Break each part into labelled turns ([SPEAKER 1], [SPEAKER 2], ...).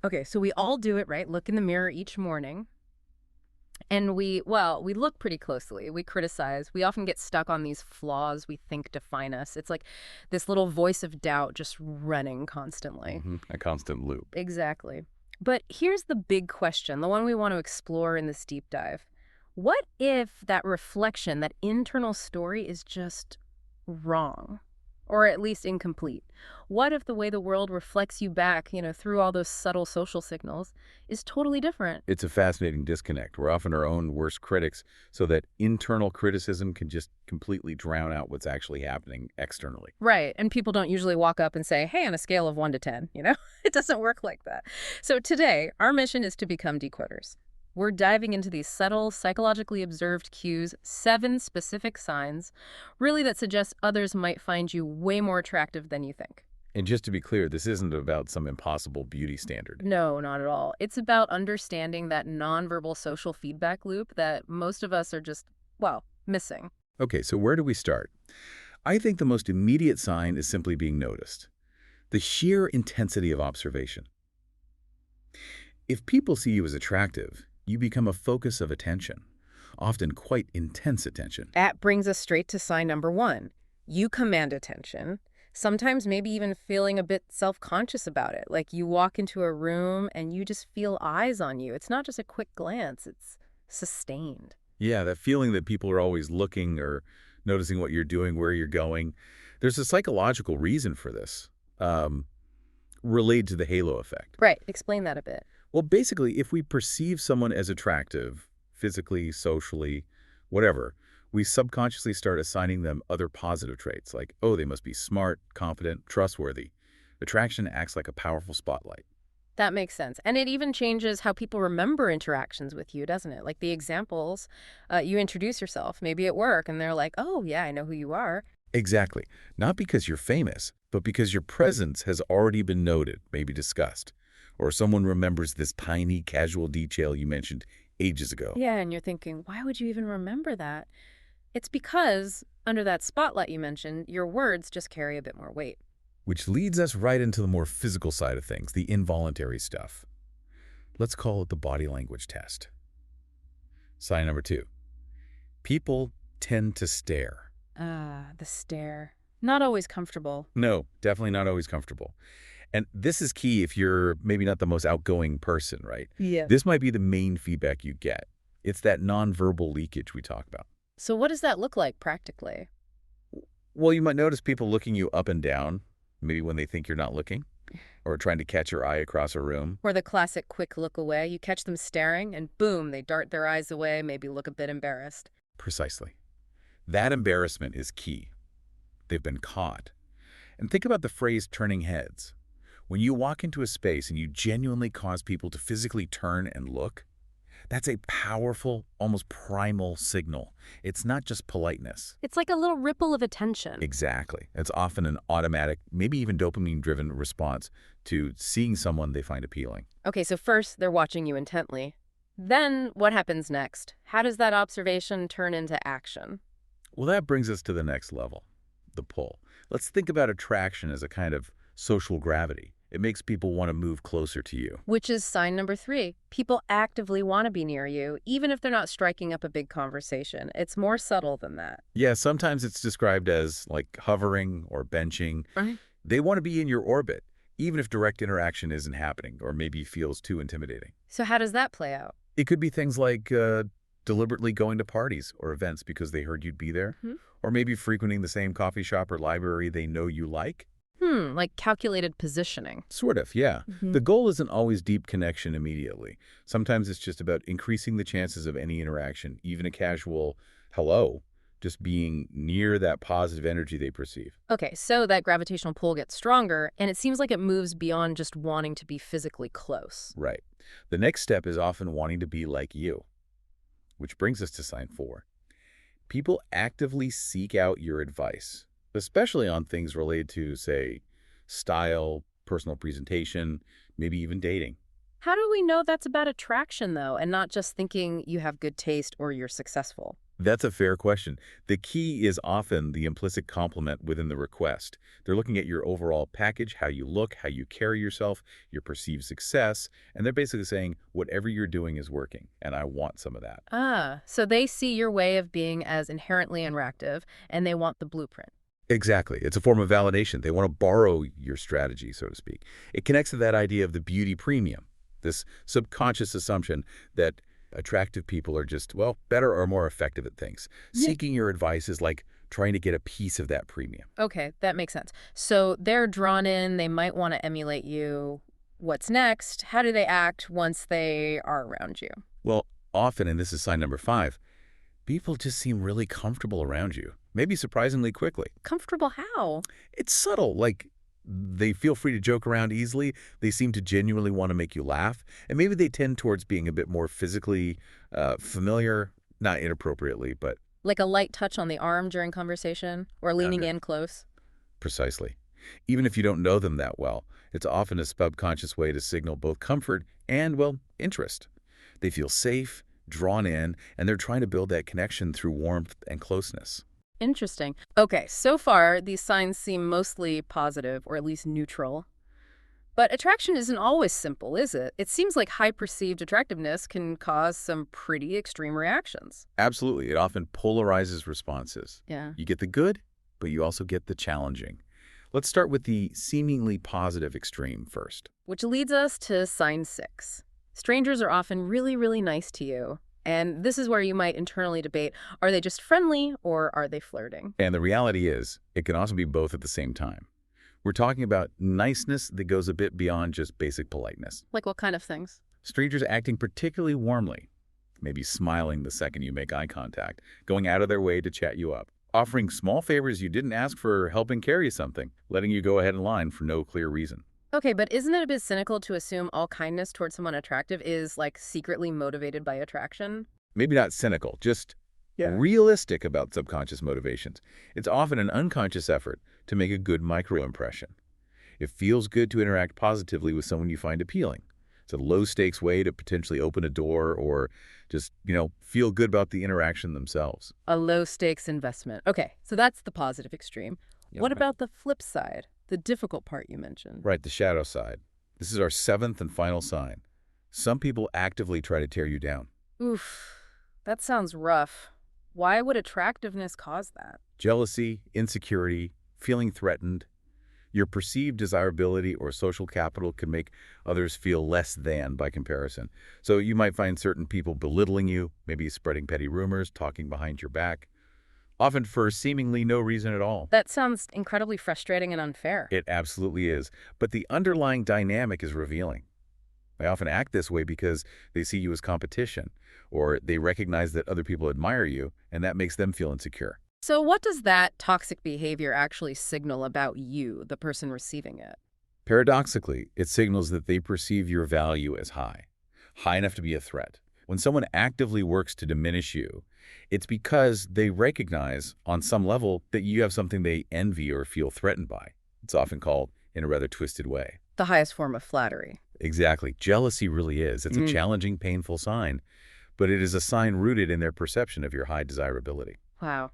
[SPEAKER 1] Okay, so we all do it, right? Look in the mirror each morning. And we look pretty closely. We criticize. We often get stuck on these flaws we think define us. It's like this little voice of doubt just running constantly.
[SPEAKER 2] A constant loop.
[SPEAKER 1] Exactly. But here's the big question, the one we want to explore in this deep dive. What if that reflection, that internal story is just wrong? Or at least incomplete? What if the way the world reflects you back, through all those subtle social signals, is totally different?
[SPEAKER 2] It's a fascinating disconnect. We're often our own worst critics, so that internal criticism can just completely drown out what's actually happening externally.
[SPEAKER 1] Right. And people don't usually walk up and say, hey, on a scale of 1 to 10, It doesn't work like that. So today, our mission is to become decoders. We're diving into these subtle, psychologically observed cues, 7 specific signs, really that suggest others might find you way more attractive than you think.
[SPEAKER 2] And just to be clear, this isn't about some impossible beauty standard.
[SPEAKER 1] No, not at all. It's about understanding that nonverbal social feedback loop that most of us are just, missing.
[SPEAKER 2] Okay, so where do we start? I think the most immediate sign is simply being noticed. The sheer intensity of observation. If people see you as attractive, you become a focus of attention, often quite intense attention.
[SPEAKER 1] That brings us straight to sign number 1. You command attention, sometimes maybe even feeling a bit self-conscious about it. Like you walk into a room and you just feel eyes on you. It's not just a quick glance, it's sustained.
[SPEAKER 2] Yeah, that feeling that people are always looking or noticing what you're doing, where you're going. There's a psychological reason for this, related to the halo effect.
[SPEAKER 1] Right. Explain that a bit.
[SPEAKER 2] Well, basically, if we perceive someone as attractive, physically, socially, whatever, we subconsciously start assigning them other positive traits like, oh, they must be smart, confident, trustworthy. Attraction acts like a powerful spotlight.
[SPEAKER 1] That makes sense. And it even changes how people remember interactions with you, doesn't it? Like the examples, you introduce yourself, maybe at work, and they're like, oh, yeah, I know who you are.
[SPEAKER 2] Exactly. Not because you're famous, but because your presence has already been noted, maybe discussed. Or someone remembers this tiny, casual detail you mentioned ages ago.
[SPEAKER 1] Yeah, and you're thinking, why would you even remember that? It's because, under that spotlight you mentioned, your words just carry a bit more weight.
[SPEAKER 2] Which leads us right into the more physical side of things, the involuntary stuff. Let's call it the body language test. Sign number 2. People tend to stare.
[SPEAKER 1] The stare. Not always comfortable.
[SPEAKER 2] No, definitely not always comfortable. And this is key if you're maybe not the most outgoing person, right?
[SPEAKER 1] Yeah.
[SPEAKER 2] This might be the main feedback you get. It's that nonverbal leakage we talk about.
[SPEAKER 1] So what does that look like practically?
[SPEAKER 2] Well, you might notice people looking you up and down, maybe when they think you're not looking, or trying to catch your eye across a room.
[SPEAKER 1] Or the classic quick look away. You catch them staring, and boom, they dart their eyes away, maybe look a bit embarrassed.
[SPEAKER 2] Precisely. That embarrassment is key. They've been caught. And think about the phrase turning heads. When you walk into a space and you genuinely cause people to physically turn and look, that's a powerful, almost primal signal. It's not just politeness.
[SPEAKER 1] It's like a little ripple of attention.
[SPEAKER 2] Exactly. It's often an automatic, maybe even dopamine-driven response to seeing someone they find appealing.
[SPEAKER 1] Okay, so first, they're watching you intently. Then, what happens next? How does that observation turn into action?
[SPEAKER 2] Well, that brings us to the next level, the pull. Let's think about attraction as a kind of social gravity. It makes people want to move closer to you.
[SPEAKER 1] Which is sign number 3. People actively want to be near you, even if they're not striking up a big conversation. It's more subtle than that.
[SPEAKER 2] Yeah, sometimes it's described as like hovering or benching.
[SPEAKER 1] Right.
[SPEAKER 2] They want to be in your orbit, even if direct interaction isn't happening or maybe feels too intimidating.
[SPEAKER 1] So how does that play out?
[SPEAKER 2] It could be things like deliberately going to parties or events because they heard you'd be there, or maybe frequenting the same coffee shop or library they know you like.
[SPEAKER 1] Like calculated positioning.
[SPEAKER 2] Sort of, yeah. The goal isn't always deep connection immediately. Sometimes it's just about increasing the chances of any interaction, even a casual hello, just being near that positive energy they perceive.
[SPEAKER 1] Okay, so that gravitational pull gets stronger, and it seems like it moves beyond just wanting to be physically close.
[SPEAKER 2] Right. The next step is often wanting to be like you, which brings us to sign 4. People actively seek out your advice, especially on things related to, say, style, personal presentation, maybe even dating.
[SPEAKER 1] How do we know that's about attraction, though, and not just thinking you have good taste or you're successful?
[SPEAKER 2] That's a fair question. The key is often the implicit compliment within the request. They're looking at your overall package, how you look, how you carry yourself, your perceived success, and they're basically saying, whatever you're doing is working, and I want some of that.
[SPEAKER 1] Ah, so they see your way of being as inherently attractive, and they want the blueprint.
[SPEAKER 2] Exactly. It's a form of validation. They want to borrow your strategy, so to speak. It connects to that idea of the beauty premium, this subconscious assumption that attractive people are just, well, better or more effective at things.
[SPEAKER 1] Yeah.
[SPEAKER 2] Seeking your advice is like trying to get a piece of that premium.
[SPEAKER 1] Okay, that makes sense. So they're drawn in, they might want to emulate you. What's next? How do they act once they are around you?
[SPEAKER 2] Well, often, and this is sign number 5, people just seem really comfortable around you, maybe surprisingly quickly.
[SPEAKER 1] Comfortable how?
[SPEAKER 2] It's subtle, like they feel free to joke around easily, they seem to genuinely want to make you laugh, and maybe they tend towards being a bit more physically familiar, not inappropriately, but
[SPEAKER 1] Like a light touch on the arm during conversation or leaning
[SPEAKER 2] under
[SPEAKER 1] in close?
[SPEAKER 2] precisely. Even if you don't know them that well, it's often a subconscious way to signal both comfort and, well, interest. They feel safe, drawn in, and they're trying to build that connection through warmth and closeness.
[SPEAKER 1] Interesting. Okay, so far these signs seem mostly positive or at least neutral. But attraction isn't always simple, is it? It seems like high perceived attractiveness can cause some pretty extreme reactions.
[SPEAKER 2] Absolutely. It often polarizes responses.
[SPEAKER 1] Yeah.
[SPEAKER 2] You get the good, but you also get the challenging. Let's start with the seemingly positive extreme first.
[SPEAKER 1] Which leads us to sign 6. Strangers are often really, really nice to you. And this is where you might internally debate, are they just friendly or are they flirting?
[SPEAKER 2] And the reality is, it can also be both at the same time. We're talking about niceness that goes a bit beyond just basic politeness.
[SPEAKER 1] Like what kind of things?
[SPEAKER 2] Strangers acting particularly warmly, maybe smiling the second you make eye contact, going out of their way to chat you up, offering small favors you didn't ask for, helping carry something, letting you go ahead in line for no clear reason.
[SPEAKER 1] Okay, but isn't it a bit cynical to assume all kindness towards someone attractive is like secretly motivated by attraction?
[SPEAKER 2] Maybe not cynical, just
[SPEAKER 1] Yeah.
[SPEAKER 2] realistic about subconscious motivations. It's often an unconscious effort to make a good microimpression. It feels good to interact positively with someone you find appealing. It's a low-stakes way to potentially open a door or just, feel good about the interaction themselves.
[SPEAKER 1] A low stakes investment. Okay, so that's the positive extreme. What about the flip side? The difficult part you mentioned.
[SPEAKER 2] Right, the shadow side. This is our 7th and final sign. Some people actively try to tear you down.
[SPEAKER 1] Oof, that sounds rough. Why would attractiveness cause that?
[SPEAKER 2] Jealousy, insecurity, feeling threatened. Your perceived desirability or social capital can make others feel less than by comparison. So you might find certain people belittling you, maybe spreading petty rumors, talking behind your back, often for seemingly no reason at all.
[SPEAKER 1] That sounds incredibly frustrating and unfair.
[SPEAKER 2] It absolutely is. But the underlying dynamic is revealing. They often act this way because they see you as competition, or they recognize that other people admire you, and that makes them feel insecure.
[SPEAKER 1] So what does that toxic behavior actually signal about you, the person receiving it?
[SPEAKER 2] Paradoxically, it signals that they perceive your value as high enough to be a threat. When someone actively works to diminish you, it's because they recognize on some level that you have something they envy or feel threatened by. It's often called in a rather twisted way.
[SPEAKER 1] The highest form of flattery.
[SPEAKER 2] Exactly. Jealousy really is. It's a challenging, painful sign, but it is a sign rooted in their perception of your high desirability.
[SPEAKER 1] Wow.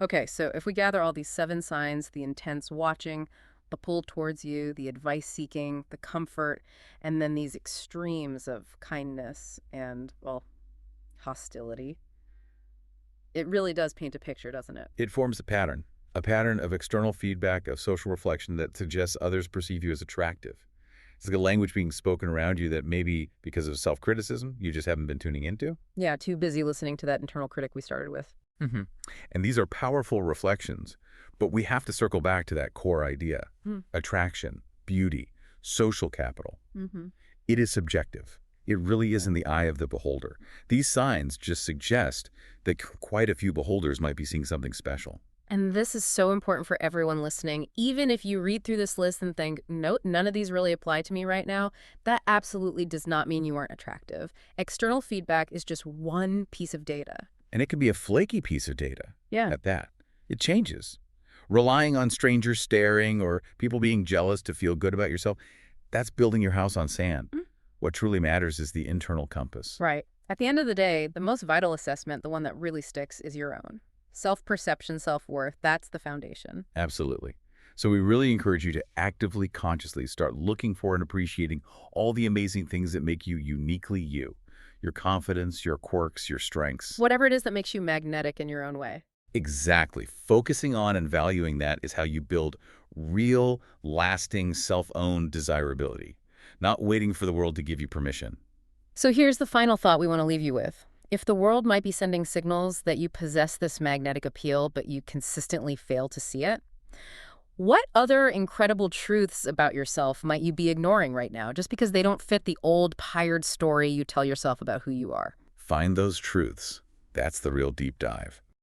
[SPEAKER 1] Okay, so if we gather all these 7 signs, the intense watching, the pull towards you, the advice seeking, the comfort, and then these extremes of kindness and, well, hostility, it really does paint a picture, doesn't it?
[SPEAKER 2] It forms a pattern of external feedback, of social reflection that suggests others perceive you as attractive. It's like a language being spoken around you that maybe because of self-criticism, you just haven't been tuning into.
[SPEAKER 1] Yeah, too busy listening to that internal critic we started with.
[SPEAKER 2] And these are powerful reflections, but we have to circle back to that core idea. Attraction, beauty, social capital. It is subjective. It really is in the eye of the beholder. These signs just suggest that quite a few beholders might be seeing something special.
[SPEAKER 1] And this is so important for everyone listening. Even if you read through this list and think, nope, none of these really apply to me right now, that absolutely does not mean you aren't attractive. External feedback is just one piece of data.
[SPEAKER 2] And it can be a flaky piece of data
[SPEAKER 1] Yeah.
[SPEAKER 2] at that. It changes. Relying on strangers staring or people being jealous to feel good about yourself, that's building your house on sand. What truly matters is the internal compass.
[SPEAKER 1] Right. At the end of the day, the most vital assessment, the one that really sticks, is your own. Self-perception, self-worth, that's the foundation.
[SPEAKER 2] Absolutely. So we really encourage you to actively, consciously start looking for and appreciating all the amazing things that make you uniquely you. Your confidence, your quirks, your strengths.
[SPEAKER 1] Whatever it is that makes you magnetic in your own way.
[SPEAKER 2] Exactly. Focusing on and valuing that is how you build real, lasting, self-owned desirability, not waiting for the world to give you permission.
[SPEAKER 1] So here's the final thought we want to leave you with. If the world might be sending signals that you possess this magnetic appeal, but you consistently fail to see it, what other incredible truths about yourself might you be ignoring right now just because they don't fit the old, tired story you tell yourself about who you are?
[SPEAKER 2] Find those truths. That's the real deep dive.